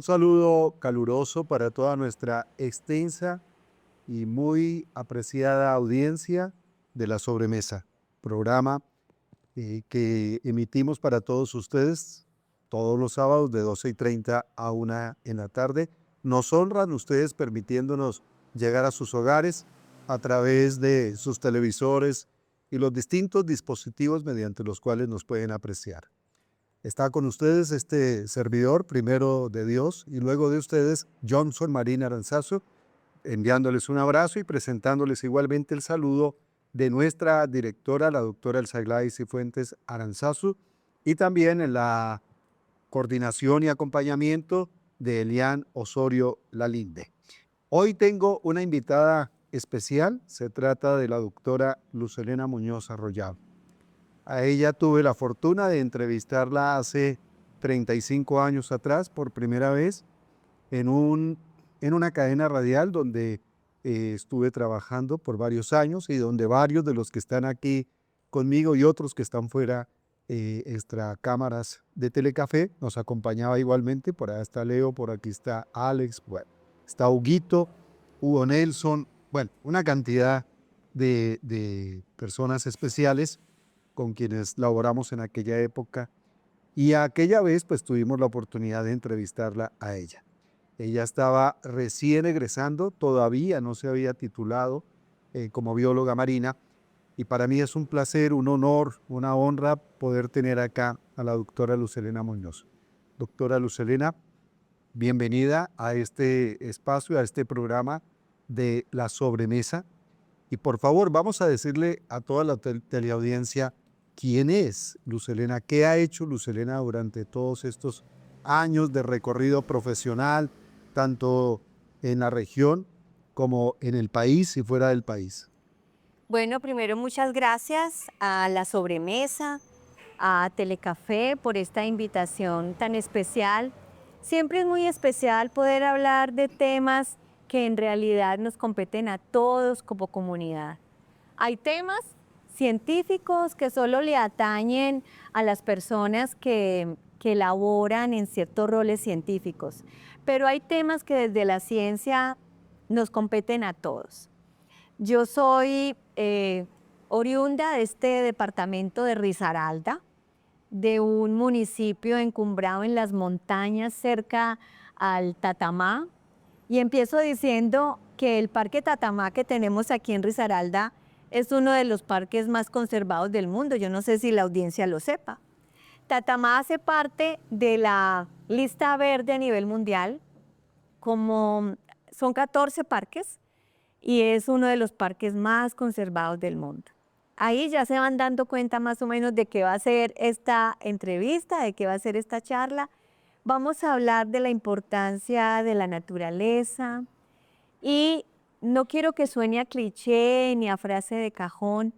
saludo caluroso para toda nuestra extensa y muy apreciada audiencia de La Sobremesa, programa que emitimos para todos ustedes todos los sábados de 12:30 a 1 en la tarde. Nos honran ustedes permitiéndonos llegar a sus hogares a través de sus televisores y los distintos dispositivos mediante los cuales nos pueden apreciar. Está con ustedes este servidor, primero de Dios y luego de ustedes, Johnson Marín Aranzazu, enviándoles un abrazo y presentándoles igualmente el saludo de nuestra directora, la doctora Elsa Cifuentes Aranzazu, y también en la coordinación y acompañamiento de Elian Osorio Lalinde. Hoy tengo una invitada especial, se trata de la doctora Luz Helena Muñoz Arroyave. A ella tuve la fortuna de entrevistarla hace 35 años atrás por primera vez en, en una cadena radial donde estuve trabajando por varios años y donde varios de los que están aquí conmigo y otros que están fuera extra cámaras de Telecafé nos acompañaba igualmente. Por allá está Leo, por aquí está Alex, bueno, está Huguito, Hugo Nelson, bueno, una cantidad de personas especiales con quienes laboramos en aquella época, y aquella vez pues tuvimos la oportunidad de entrevistarla a ella. Ella estaba recién egresando, todavía no se había titulado como bióloga marina, y para mí es un placer, un honor, una honra poder tener acá a la doctora Luz Helena Muñoz. Doctora Luz Helena, bienvenida a este espacio, a este programa de La Sobremesa. Y por favor, vamos a decirle a toda la teleaudiencia quién es Luz Helena, qué ha hecho Luz Helena durante todos estos años de recorrido profesional, tanto en la región como en el país y fuera del país. Bueno, primero muchas gracias a La Sobremesa, a Telecafé por esta invitación tan especial. Siempre es muy especial poder hablar de temas que en realidad nos competen a todos como comunidad. Hay temas científicos que solo le atañen a las personas que laboran en ciertos roles científicos, pero hay temas que desde la ciencia nos competen a todos. Yo soy oriunda de este departamento de Risaralda, de un municipio encumbrado en las montañas cerca al Tatamá, y empiezo diciendo que el Parque Tatamá que tenemos aquí en Risaralda es uno de los parques más conservados del mundo. Yo no sé si la audiencia lo sepa. Tatamá hace parte de la lista verde a nivel mundial, como son 14 parques, y es uno de los parques más conservados del mundo. Ahí ya se van dando cuenta más o menos de qué va a ser esta entrevista, de qué va a ser esta charla. Vamos a hablar de la importancia de la naturaleza y no quiero que suene a cliché ni a frase de cajón,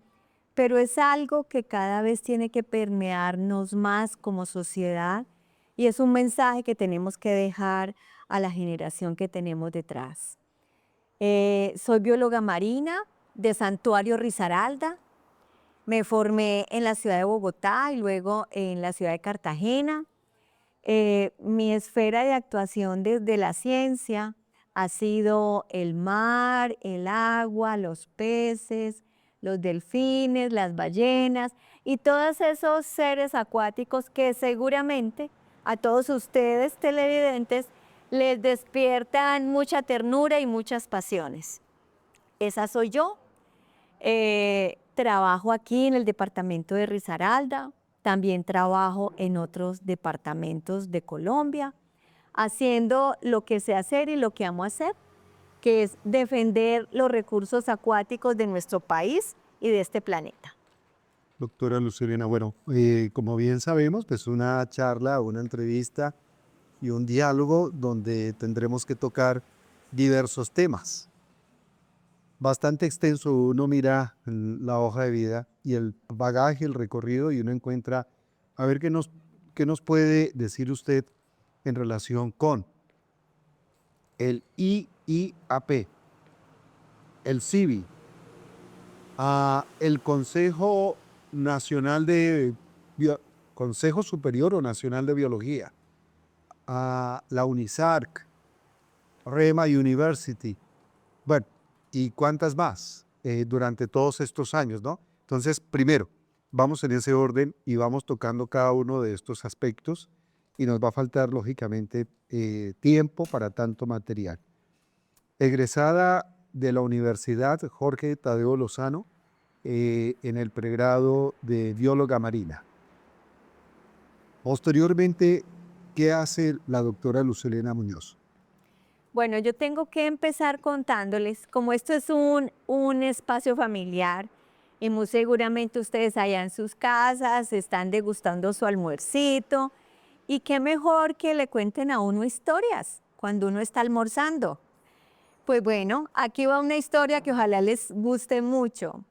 pero es algo que cada vez tiene que permearnos más como sociedad y es un mensaje que tenemos que dejar a la generación que tenemos detrás. Soy bióloga marina de Santuario Risaralda. Me formé en la ciudad de Bogotá y luego en la ciudad de Cartagena. Mi esfera de actuación desde la ciencia ha sido el mar, el agua, los peces, los delfines, las ballenas y todos esos seres acuáticos que seguramente a todos ustedes televidentes les despiertan mucha ternura y muchas pasiones. Esa soy yo. Trabajo aquí en el departamento de Risaralda, también trabajo en otros departamentos de Colombia, haciendo lo que sé hacer y lo que amo hacer, que es defender los recursos acuáticos de nuestro país y de este planeta. Doctora Luz Helena, bueno, como bien sabemos, pues una charla, una entrevista y un diálogo donde tendremos que tocar diversos temas. Bastante extenso, uno mira la hoja de vida y el bagaje, el recorrido, y uno encuentra, a ver qué nos puede decir usted en relación con el IIAP, el CIVI, el Consejo Nacional de Consejo Superior o Nacional de Biología, a la UNISARC, REMA University, bueno, y cuántas más durante todos estos años, ¿no? Entonces, primero, vamos en ese orden y vamos tocando cada uno de estos aspectos y nos va a faltar, lógicamente, tiempo para tanto material. Egresada de la Universidad Jorge Tadeo Lozano en el pregrado de bióloga marina. Posteriormente, ¿qué hace la doctora Lucelena Muñoz? Bueno, yo tengo que empezar contándoles, como esto es un espacio familiar y muy seguramente ustedes allá en sus casas están degustando su almuercito y qué mejor que le cuenten a uno historias cuando uno está almorzando. Pues bueno, aquí va una historia que ojalá les guste mucho.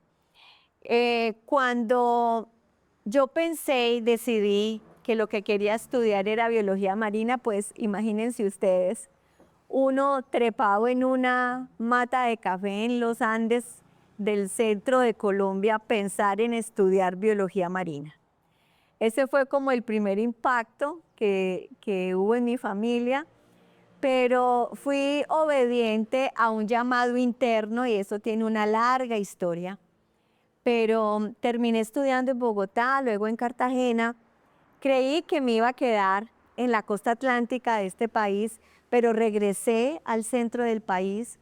Cuando yo pensé y decidí que lo que quería estudiar era biología marina, pues imagínense ustedes, uno trepado en una mata de café en los Andes del centro de Colombia, pensar en estudiar biología marina. Ese fue como el primer impacto que hubo en mi familia, pero fui obediente a un llamado interno y eso tiene una larga historia. Pero terminé estudiando en Bogotá, luego en Cartagena. Creí que me iba a quedar en la costa atlántica de este país, pero regresé al centro del país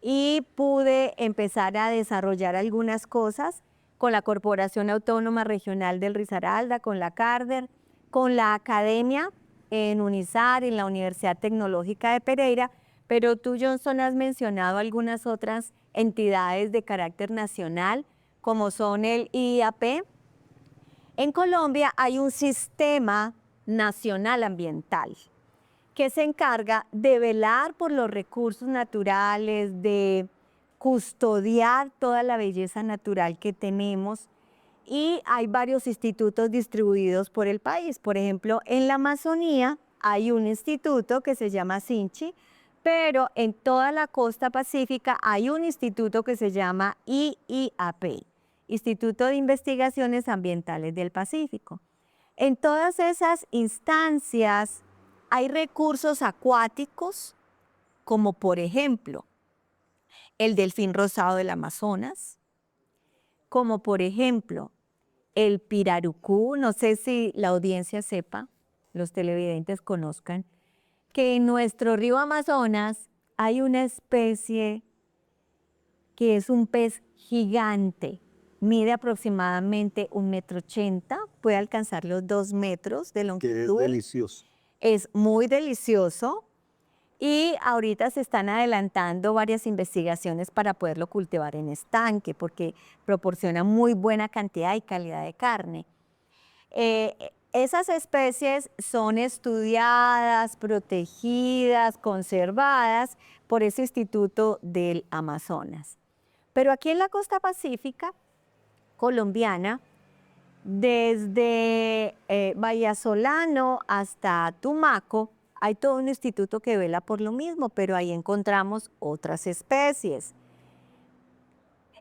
y pude empezar a desarrollar algunas cosas con la Corporación Autónoma Regional del Risaralda, con la CARDER, con la academia en UNISAR, en la Universidad Tecnológica de Pereira, pero tú, Johnson, has mencionado algunas otras entidades de carácter nacional, como son el IAP. En Colombia hay un sistema nacional ambiental que se encarga de velar por los recursos naturales, de custodiar toda la belleza natural que tenemos, y hay varios institutos distribuidos por el país. Por ejemplo, en la Amazonía hay un instituto que se llama SINCHI, pero en toda la costa pacífica hay un instituto que se llama IIAP, Instituto de Investigaciones Ambientales del Pacífico. En todas esas instancias hay recursos acuáticos, como por ejemplo el delfín rosado del Amazonas, como por ejemplo el pirarucú. No sé si la audiencia sepa, los televidentes conozcan, que en nuestro río Amazonas hay una especie que es un pez gigante, mide aproximadamente 1,80 m, puede alcanzar los 2 metros de Que es longitud. delicioso. Es muy delicioso y ahorita se están adelantando varias investigaciones para poderlo cultivar en estanque porque proporciona muy buena cantidad y calidad de carne. Esas especies son estudiadas, protegidas, conservadas por ese Instituto del Amazonas. Pero aquí en la costa pacífica colombiana, desde Vallasolano hasta Tumaco, hay todo un instituto que vela por lo mismo, pero ahí encontramos otras especies.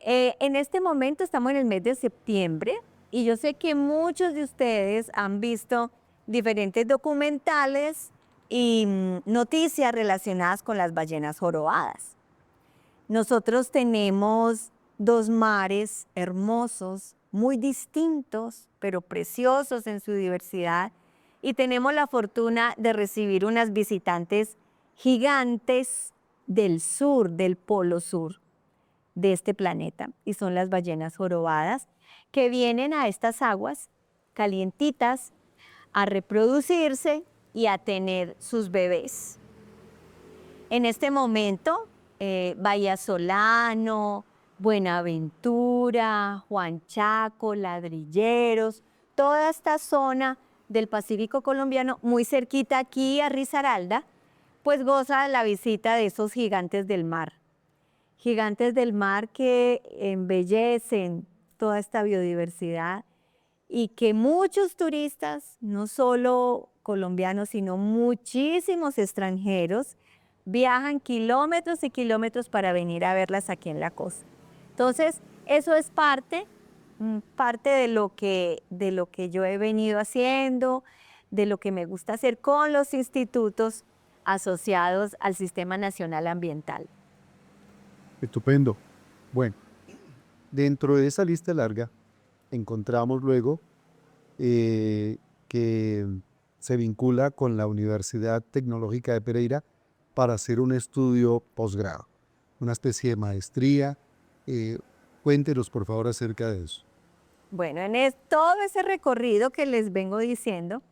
En este momento estamos en el mes de septiembre y yo sé que muchos de ustedes han visto diferentes documentales y noticias relacionadas con las ballenas jorobadas. Nosotros tenemos dos mares hermosos, muy distintos, pero preciosos en su diversidad, y tenemos la fortuna de recibir unas visitantes gigantes del sur, del polo sur de este planeta, y son las ballenas jorobadas, que vienen a estas aguas calientitas a reproducirse y a tener sus bebés. En este momento, Vallasolano, Buenaventura, Juan Chaco, Ladrilleros, toda esta zona del Pacífico colombiano, muy cerquita aquí a Risaralda, pues goza la visita de esos gigantes del mar. Gigantes del mar que embellecen toda esta biodiversidad y que muchos turistas, no solo colombianos, sino muchísimos extranjeros, viajan kilómetros y kilómetros para venir a verlas aquí en la costa. Entonces, eso es parte de lo que yo he venido haciendo, de lo que me gusta hacer con los institutos asociados al Sistema Nacional Ambiental. Estupendo. Bueno, dentro de esa lista larga encontramos luego que se vincula con la Universidad Tecnológica de Pereira para hacer un estudio posgrado, una especie de maestría. Eh, Cuéntenos, por favor, acerca de eso. Bueno, todo ese recorrido que les vengo diciendo,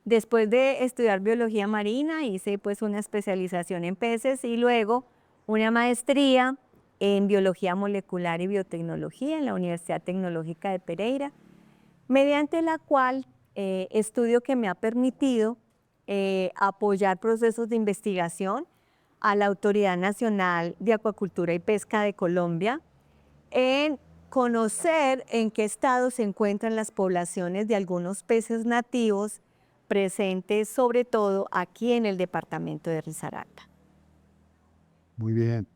después de estudiar biología marina, hice pues una especialización en peces y luego una maestría en biología molecular y biotecnología en la Universidad Tecnológica de Pereira, mediante la cual estudio que me ha permitido apoyar procesos de investigación a la Autoridad Nacional de Acuacultura y Pesca de Colombia en conocer en qué estado se encuentran las poblaciones de algunos peces nativos presentes sobre todo aquí en el departamento de Risaralda. Muy bien.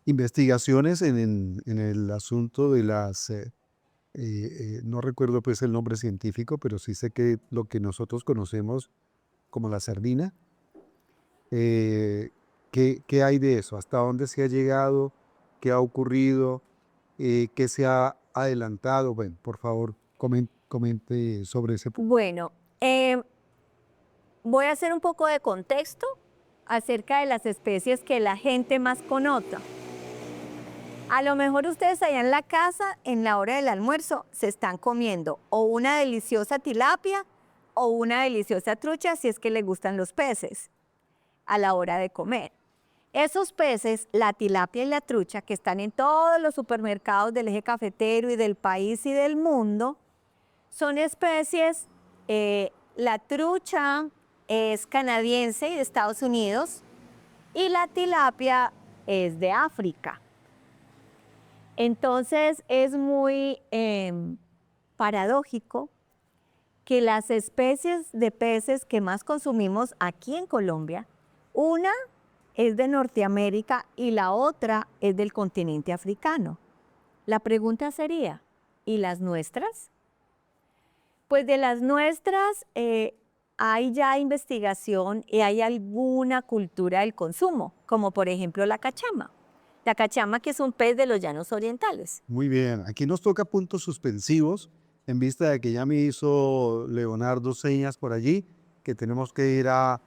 Investigaciones en el asunto de las, no recuerdo pues el nombre científico, pero sí sé que lo que nosotros conocemos como la sardina. ¿Qué hay de eso? ¿Hasta dónde se ha llegado? ¿Qué ha ocurrido? ¿Qué se ha adelantado? Bueno, por favor, comente sobre ese punto. Bueno, voy a hacer un poco de contexto acerca de las especies que la gente más conoce. A lo mejor ustedes allá en la casa, en la hora del almuerzo, se están comiendo o una deliciosa tilapia o una deliciosa trucha, si es que les gustan los peces, a la hora de comer. Esos peces, la tilapia y la trucha, que están en todos los supermercados del eje cafetero y del país y del mundo, son especies, la trucha es canadiense y de Estados Unidos y la tilapia es de África. Entonces es muy paradójico que las especies de peces que más consumimos aquí en Colombia, una es de Norteamérica y la otra es del continente africano. La pregunta sería, ¿y las nuestras? Pues de las nuestras hay ya investigación y hay alguna cultura del consumo, como por ejemplo la cachama. La cachama, que es un pez de los llanos orientales. Muy bien, aquí nos toca puntos suspensivos en vista de que ya me hizo Leonardo señas por allí, que tenemos que ir a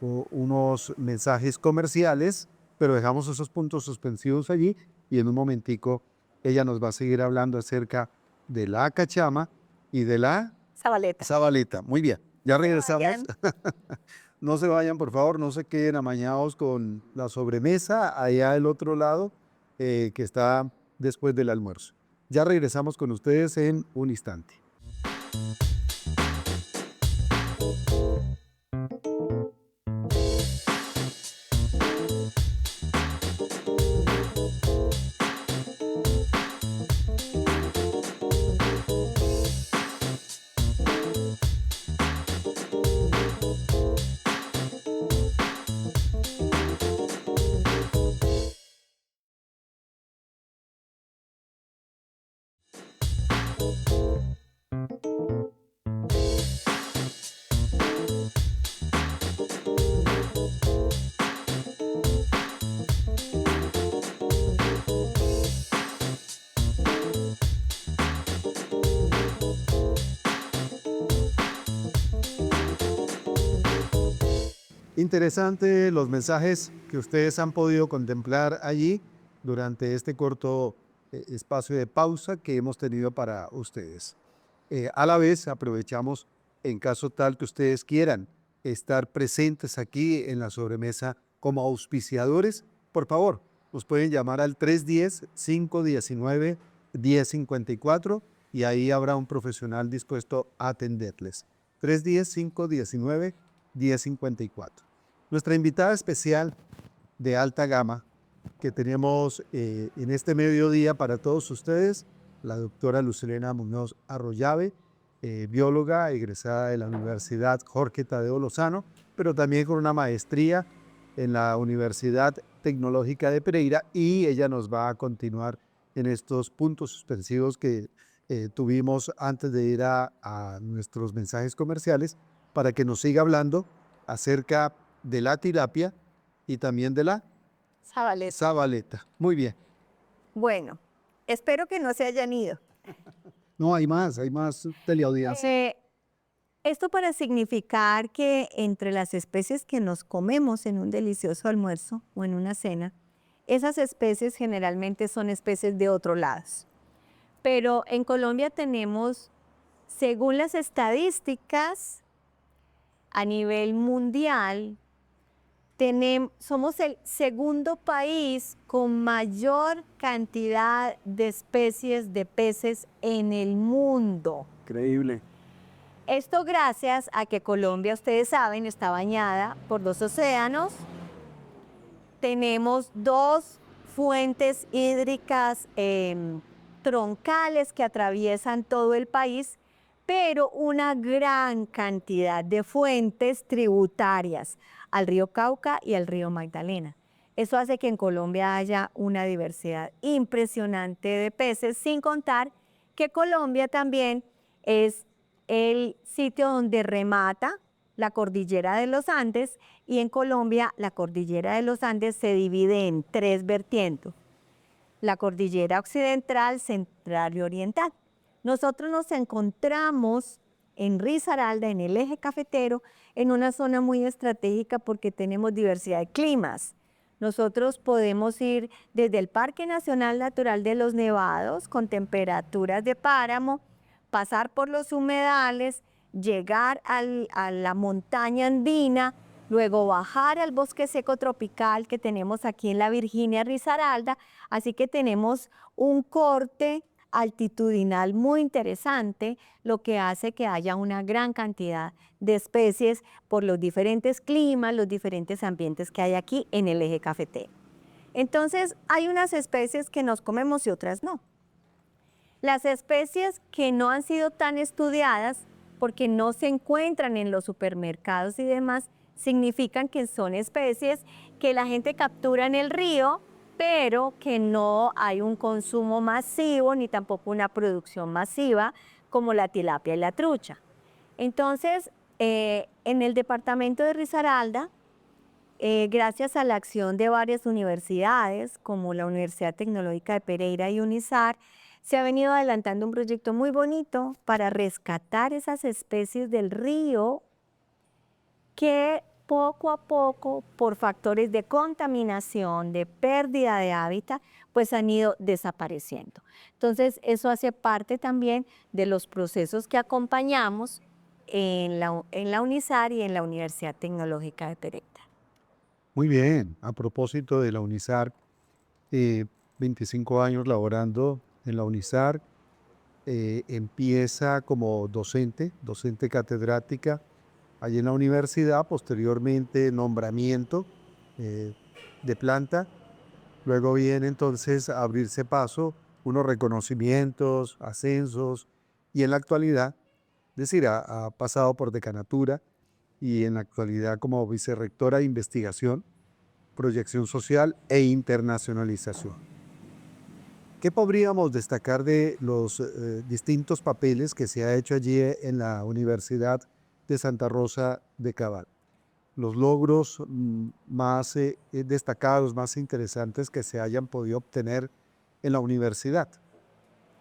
unos mensajes comerciales, pero dejamos esos puntos suspensivos allí y en un momentico ella nos va a seguir hablando acerca de la cachama y de la Zabaleta. sabaleta. Muy bien, ya regresamos. vayan. No se vayan, por favor, no se queden amañados con la sobremesa allá del otro lado, que está después del almuerzo. Ya regresamos con ustedes en un instante. Interesante los mensajes que ustedes han podido contemplar allí durante este corto espacio de pausa que hemos tenido para ustedes. A la vez aprovechamos, en caso tal que ustedes quieran estar presentes aquí en la sobremesa como auspiciadores, por favor, nos pueden llamar al 310-519-1054 y ahí habrá un profesional dispuesto a atenderles. 310-519-1054. Nuestra invitada especial de alta gama que tenemos en este mediodía para todos ustedes, la doctora Lucelena Muñoz Arroyave, bióloga egresada de la Universidad Jorge Tadeo Lozano, pero también con una maestría en la Universidad Tecnológica de Pereira, y ella nos va a continuar en estos puntos suspensivos que tuvimos antes de ir a nuestros mensajes comerciales para que nos siga hablando acerca de la tilapia y también de la Zabaleta. sabaleta. Muy bien. Bueno, espero que no se hayan ido. No, hay más teleaudiencia. Esto para significar que entre las especies que nos comemos en un delicioso almuerzo o en una cena, esas especies generalmente son especies de otros lados. Pero en Colombia tenemos, según las estadísticas a nivel mundial, somos el segundo país con mayor cantidad de especies de peces en el mundo. Increíble. Esto gracias a que Colombia, ustedes saben, está bañada por 2 océanos. Tenemos 2 fuentes hídricas troncales que atraviesan todo el país, pero una gran cantidad de fuentes tributarias al río Cauca y al río Magdalena. Eso hace que en Colombia haya una diversidad impresionante de peces, sin contar que Colombia también es el sitio donde remata la cordillera de los Andes, y en Colombia la cordillera de los Andes se divide en 3 vertientes: la cordillera occidental, central y oriental. Nosotros nos encontramos en Risaralda, en el eje cafetero, en una zona muy estratégica porque tenemos diversidad de climas. Nosotros podemos ir desde el Parque Nacional Natural de los Nevados, con temperaturas de páramo, pasar por los humedales, llegar a la montaña andina, luego bajar al bosque seco tropical que tenemos aquí en la Virginia Risaralda. Así que tenemos un corte altitudinal muy interesante, lo que hace que haya una gran cantidad de especies por los diferentes climas, los diferentes ambientes que hay aquí en el eje cafetero. Entonces, hay unas especies que nos comemos y otras no. Las especies que no han sido tan estudiadas, porque no se encuentran en los supermercados y demás, significan que son especies que la gente captura en el río, pero que no hay un consumo masivo ni tampoco una producción masiva como la tilapia y la trucha. Entonces, en el departamento de Risaralda, gracias a la acción de varias universidades, como la Universidad Tecnológica de Pereira y UNISAR, se ha venido adelantando un proyecto muy bonito para rescatar esas especies del río que poco a poco, por factores de contaminación, de pérdida de hábitat, pues han ido desapareciendo. Entonces, eso hace parte también de los procesos que acompañamos en la UNISAR y en la Universidad Tecnológica de Pereira. Muy bien. A propósito de la UNISAR, 25 años laborando en la UNISAR, empieza como docente catedrática allí en la universidad, posteriormente nombramiento eh, de planta, luego viene entonces a abrirse paso unos reconocimientos, ascensos, y en la actualidad, es decir, ha pasado por decanatura y en la actualidad como vicerrectora de investigación, proyección social e internacionalización. ¿Qué podríamos destacar de los distintos papeles que se ha hecho allí en la Universidad de Santa Rosa de Cabal? Los logros más destacados, más interesantes que se hayan podido obtener en la universidad.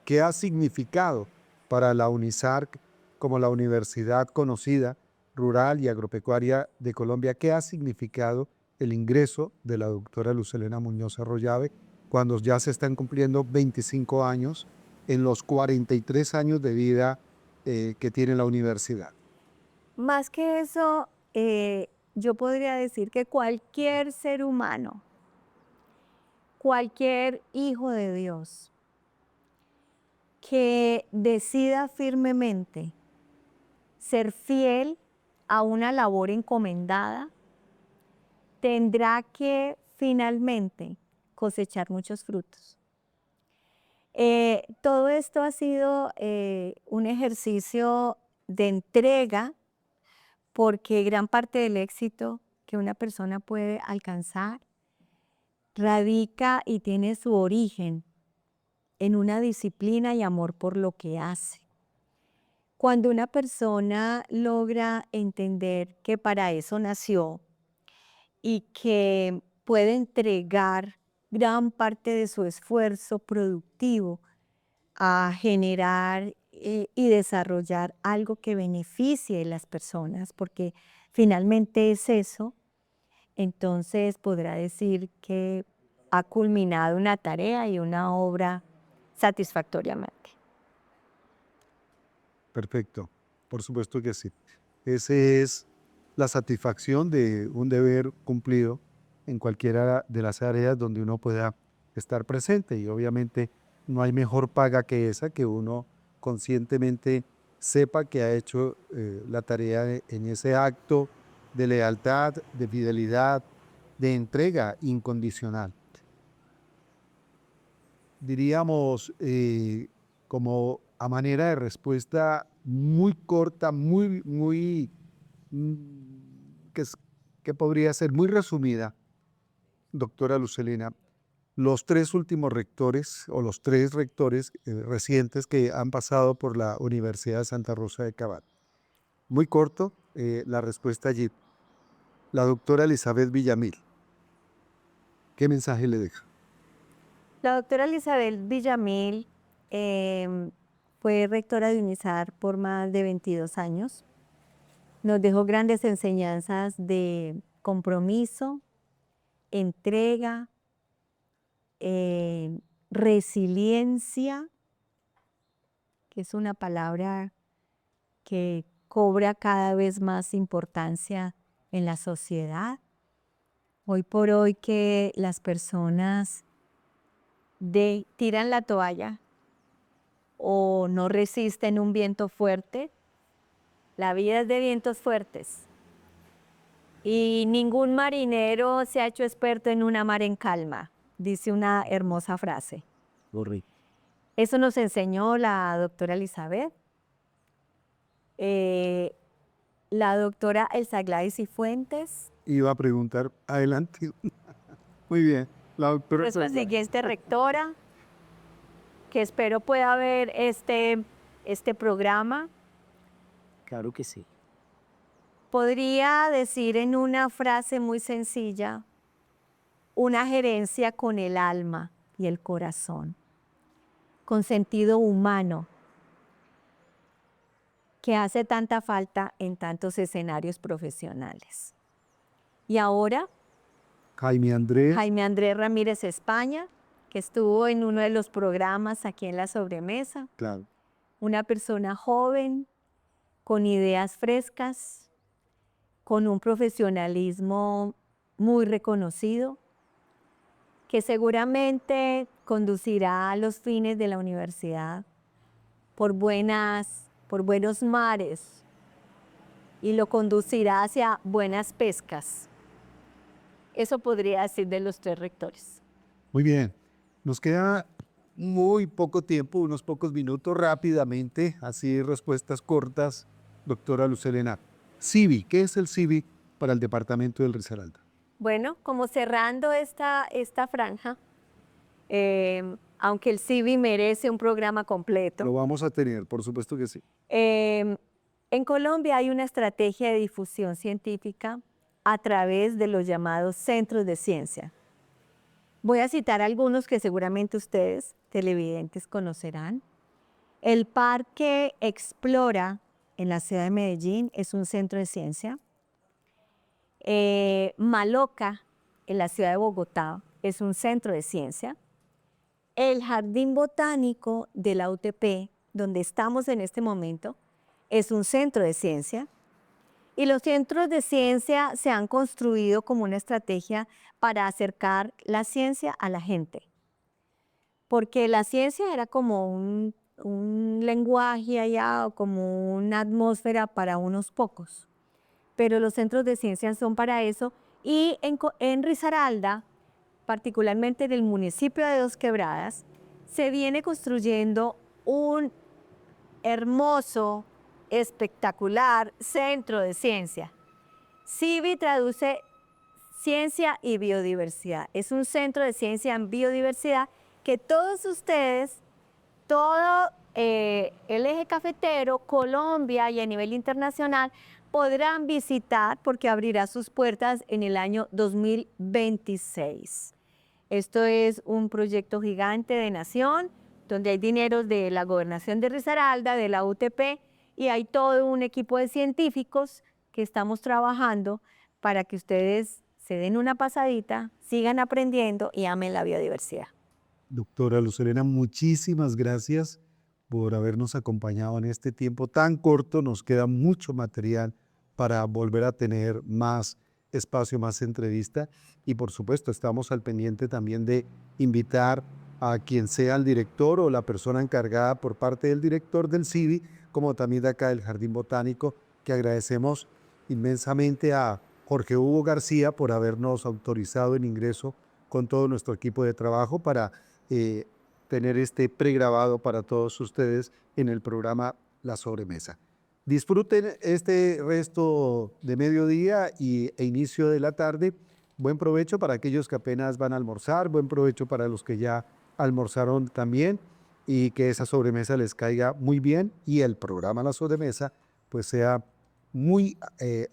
¿Qué ha significado para la UNISAR como la universidad conocida, rural y agropecuaria de Colombia? ¿Qué ha significado el ingreso de la doctora Luz Helena Muñoz Arroyave cuando ya se están cumpliendo 25 años en los 43 años de vida que tiene la universidad? Más que eso, yo podría decir que cualquier ser humano, cualquier hijo de Dios, que decida firmemente ser fiel a una labor encomendada, tendrá que finalmente cosechar muchos frutos. Todo esto ha sido un ejercicio de entrega, porque gran parte del éxito que una persona puede alcanzar radica y tiene su origen en una disciplina y amor por lo que hace. Cuando una persona logra entender que para eso nació y que puede entregar gran parte de su esfuerzo productivo a generar y desarrollar algo que beneficie a las personas, porque finalmente es eso, entonces podrá decir que ha culminado una tarea y una obra satisfactoriamente. Perfecto, por supuesto que sí. Esa es la satisfacción de un deber cumplido en cualquiera de las áreas donde uno pueda estar presente y obviamente no hay mejor paga que esa, que uno conscientemente sepa que ha hecho la tarea en ese acto de lealtad, de fidelidad, de entrega incondicional. Diríamos, como a manera de respuesta muy corta, que, que podría ser muy resumida, doctora Lucelena, los tres últimos rectores o los tres rectores recientes que han pasado por la Universidad de Santa Rosa de Cabal. Muy corto, la respuesta allí. La doctora Elizabeth Villamil, ¿qué mensaje le deja? La doctora Elizabeth Villamil fue rectora de UNISAR por más de 22 años. Nos dejó grandes enseñanzas de compromiso, entrega, resiliencia, que es una palabra que cobra cada vez más importancia en la sociedad. Hoy por hoy que las personas tiran la toalla o no resisten un viento fuerte, la vida es de vientos fuertes. Y ningún marinero se ha hecho experto en una mar en calma, dice una hermosa frase. Correcto. Eso nos enseñó la doctora Elizabeth. La doctora Elsa Gladys Cifuentes, Iba a preguntar, adelante. Muy bien. La doctora nuestra siguiente rectora, que espero pueda ver este programa. Claro que sí. Podría decir en una frase muy sencilla, una gerencia con el alma y el corazón, con sentido humano, que hace tanta falta en tantos escenarios profesionales. Y ahora, Jaime Andrés. Jaime Andrés Ramírez España, que estuvo en uno de los programas aquí en La Sobremesa. Claro. Una persona joven, con ideas frescas, con un profesionalismo muy reconocido, que seguramente conducirá a los fines de la universidad por buenos mares y lo conducirá hacia buenas pescas. Eso podría decir de los tres rectores. Muy bien. Nos queda muy poco tiempo, unos pocos minutos rápidamente, así respuestas cortas, doctora Lucelena. CIVI, ¿qué es el CIVI para el departamento del Risaralda? Bueno, como cerrando esta franja, aunque el CIVI merece un programa completo. Lo vamos a tener, por supuesto que sí. En Colombia hay una estrategia de difusión científica a través de los llamados centros de ciencia. Voy a citar algunos que seguramente ustedes, televidentes, conocerán. El Parque Explora en la ciudad de Medellín es un centro de ciencia. Maloca en la ciudad de Bogotá es un centro de ciencia. El Jardín Botánico de la UTP, donde estamos en este momento, es un centro de ciencia. Y los centros de ciencia se han construido como una estrategia para acercar la ciencia a la gente. Porque la ciencia era como un lenguaje allá o como una atmósfera para unos pocos. Pero los centros de ciencia son para eso. Y en Risaralda, particularmente en el municipio de Dos Quebradas, se viene construyendo un hermoso, espectacular centro de ciencia. CIVI traduce ciencia y biodiversidad. Es un centro de ciencia en biodiversidad que todos ustedes, todo el eje cafetero, Colombia y a nivel internacional podrán visitar porque abrirá sus puertas en el año 2026. Esto es un proyecto gigante de nación, donde hay dineros de la Gobernación de Risaralda, de la UTP, y hay todo un equipo de científicos que estamos trabajando para que ustedes se den una pasadita, sigan aprendiendo y amen la biodiversidad. Doctora Luz Helena, muchísimas gracias por habernos acompañado en este tiempo tan corto. Nos queda mucho material para volver a tener más espacio, más entrevista. Y por supuesto, estamos al pendiente también de invitar a quien sea el director o la persona encargada por parte del director del CIVI, como también de acá del Jardín Botánico, que agradecemos inmensamente a Jorge Hugo García por habernos autorizado el ingreso con todo nuestro equipo de trabajo para tener este pregrabado para todos ustedes en el programa La Sobremesa. Disfruten este resto de mediodía e inicio de la tarde. Buen provecho para aquellos que apenas van a almorzar, buen provecho para los que ya almorzaron también, y que esa sobremesa les caiga muy bien y el programa La Sobremesa pues sea muy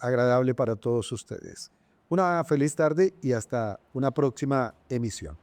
agradable para todos ustedes. Una feliz tarde y hasta una próxima emisión.